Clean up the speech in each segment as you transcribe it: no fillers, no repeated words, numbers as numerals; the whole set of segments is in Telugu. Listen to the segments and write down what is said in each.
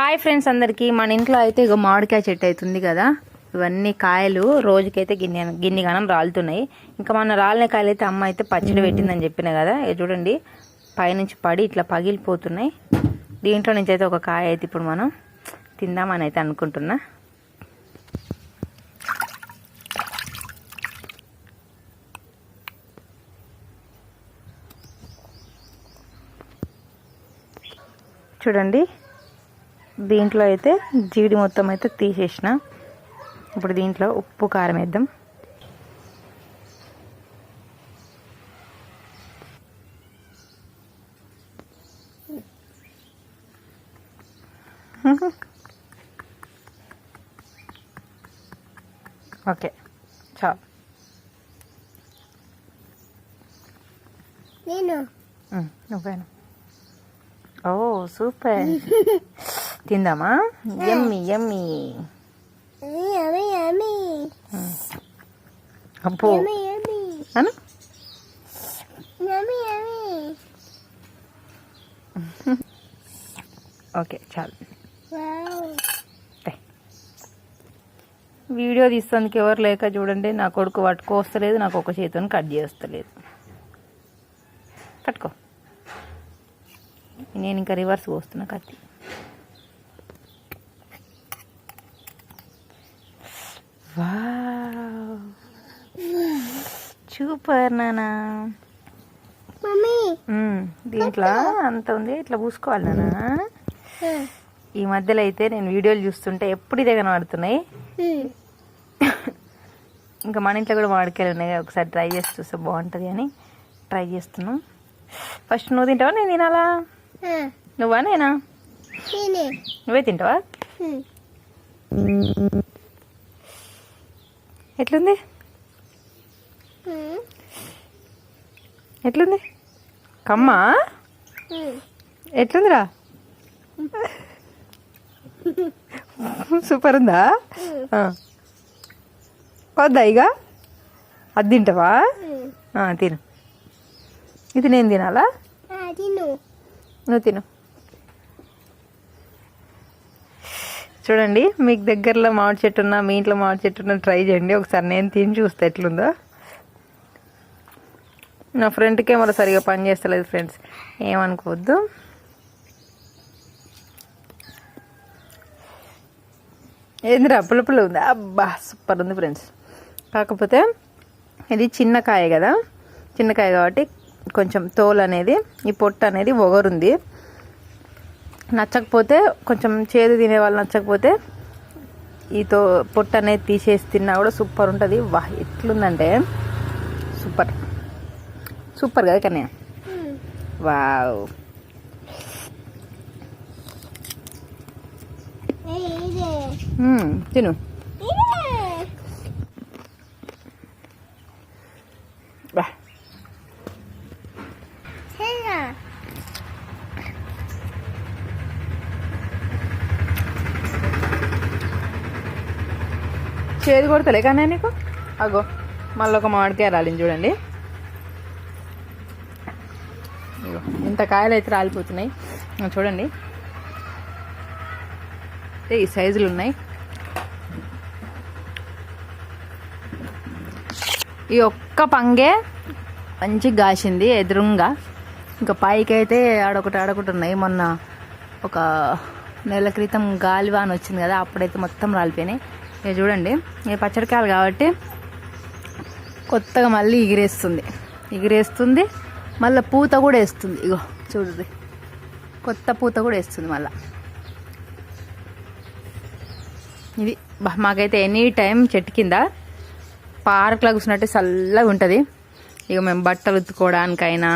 హాయ్ ఫ్రెండ్స్ అందరికీ మన ఇంట్లో అయితే ఇక మామిడికాయ చెట్టు అవుతుంది కదా. ఇవన్నీ కాయలు రోజుకైతే గిన్ని గనం రాలుతున్నాయి. ఇంకా మన రాలిన కాయలు అయితే అమ్మ అయితే పచ్చడి పెట్టిందని చెప్పిన కదా. ఇక చూడండి పైనుంచి పడి ఇట్లా పగిలిపోతున్నాయి. దీంట్లో నుంచి అయితే ఒక కాయ అయితే ఇప్పుడు మనం తిందామని అయితే అనుకుంటున్నా. చూడండి దీంట్లో అయితే జీడి మొత్తం అయితే తీసేసిన. ఇప్పుడు దీంట్లో ఉప్పు కారం వేద్దాం. ఓకే చాలు. నువ్వేనా? ఓ సూపర్. తిందామా? యమ్మీ యమ్మీ. అబ్బో అను. ఓకే చాలు. వీడియో తీస్తానికి ఎవరు లేక చూడండి, నా కొడుకు పట్టుకోస్తలేదు, నాకు ఒక చేతిని కట్ చేస్తలేదు. పట్టుకో. నేను ఇంకా రివర్స్ పోస్తున్నా కత్తి. వావ్ సూపర్ నానా. దీంట్లో అంత ఉంది, ఇట్లా పూసుకోవాలి నానా. ఈ మధ్యలో అయితే నేను వీడియోలు చూస్తుంటే ఎప్పుడు ఇదే కనబడుతున్నాయి. ఇంకా మన ఇంట్లో కూడా మామిడికాయలు ఉన్నాయి, ఒకసారి ట్రై చేసి చూస్తే బాగుంటుంది అని ట్రై చేస్తున్నాం. ఫస్ట్ నువ్వు తింటావా నేను తినాలా? నువ్వా నేనా? నువ్వే తింటావా? ఎట్లుంది ఎట్లుంది కమ్మా? ఎట్లుందిరా? సూపర్ ఉందా? వద్దా ఇక అది తింటావా? తిను. ఇది నేను తినాలా? నువ్వు తిను. చూడండి మీకు దగ్గరలో మామిడి చెట్టు ఉన్నా, మీ ఇంట్లో మామిడి చెట్టు ఉన్నా ట్రై చేయండి ఒకసారి. నేను తిని చూస్తే ఎట్లుందో. నా ఫ్రెండ్ కెమెరా సరిగా పని చేస్తలేదు ఫ్రెండ్స్, ఏమనుకోవద్దు. ఏందిరా పుల్ల ఉంది? అబ్బా సూపర్ ఉంది ఫ్రెండ్స్. కాకపోతే ఇది చిన్న కాయ కదా, చిన్న కాయ కాబట్టి కొంచెం తోలు అనేది, ఈ పొట్టు అనేది ఒగరుంది. నచ్చకపోతే కొంచెం చేదు తినే వాళ్ళు నచ్చకపోతే ఈ పొట్టు అనేది తీసేసి తిన్నా కూడా సూపర్ ఉంటుంది. వా ఎట్లుందంటే సూపర్ సూపర్ కదా కన్నయ్య. వావ్. తిను. చేదు కొడతలే కానీ నీకు. అగో మళ్ళీ ఒక మామిడికాయ రాలింది చూడండి. ఇంత కాయలు అయితే రాలిపోతున్నాయి చూడండి. ఈ సైజులు ఉన్నాయి. ఈ ఒక్క పంగే మంచిగా కాసింది ఎదురుగా. ఇంకా పైకి అయితే ఆడొకటి ఉన్నాయి. మొన్న ఒక నెల క్రితం గాలివాన వచ్చింది కదా, అప్పుడైతే మొత్తం రాలిపోయినాయి. ఇక చూడండి ఈ పచ్చడికాయలు కాబట్టి కొత్తగా మళ్ళీ ఎగిరేస్తుంది మళ్ళీ పూత కూడా వేస్తుంది. ఇగో చూడండి కొత్త పూత కూడా వేస్తుంది మళ్ళీ. ఇది మాకైతే ఎనీ టైం చెట్టు కింద పార్క్లో కూర్చున్నట్టు చల్లగా ఉంటుంది. ఇక మేము బట్టలు ఉతుక్కోవడానికైనా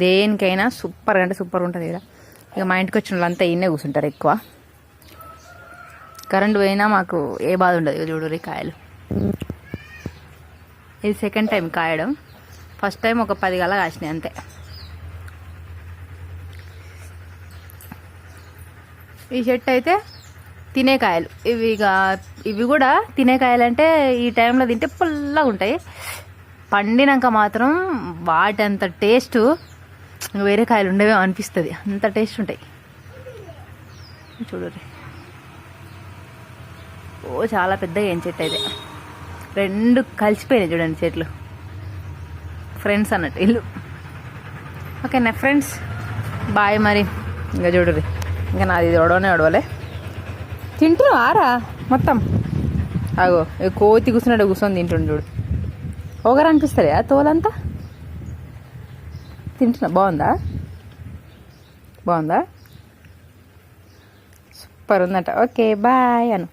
దేనికైనా సూపర్ అంటే సూపర్ ఉంటుంది ఇక్కడ. ఇక మా ఇంటికి వచ్చిన వాళ్ళంతా ఇన్నే కూర్చుంటారు ఎక్కువ. కరెంట్ పోయినా మాకు ఏ బాధ ఉండదు. ఇక చూడు కాయలు. ఇది సెకండ్ టైం కాయడం. ఫస్ట్ టైం ఒక 10 గల కాసినాయి అంతే. ఈ చెట్టు అయితే తినే కాయలు ఇవి కూడా తినే కాయలు. అంటే ఈ టైంలో తింటే పుల్లగా ఉంటాయి. పండినాక మాత్రం వాటి అంత టేస్ట్ వేరే కాయలు ఉండవే అనిపిస్తుంది. అంత టేస్ట్ ఉంటాయి. చూడరు. ఓ చాలా పెద్దగా ఏం చెట్టు అయితే, రెండు కలిసిపోయినాయి చూడండి చెట్లు. ఫ్రెండ్స్ అన్నట్టు ఇల్లు. ఓకేనా ఫ్రెండ్స్, బాయ్ మరి. ఇంకా చూడరు, ఇంకా నాది ఇది ఒడవలే. తింటున్నావు ఆరా మొత్తం. అగో కోతి కూర్చున్నాడు, కూర్చొని తింటుండు చూడు. ఓగరు అనిపిస్తుంది ఆ తోలంతా. తింటున్నా, బాగుందా? సూపర్ ఉందట. ఓకే బాయ్ అను.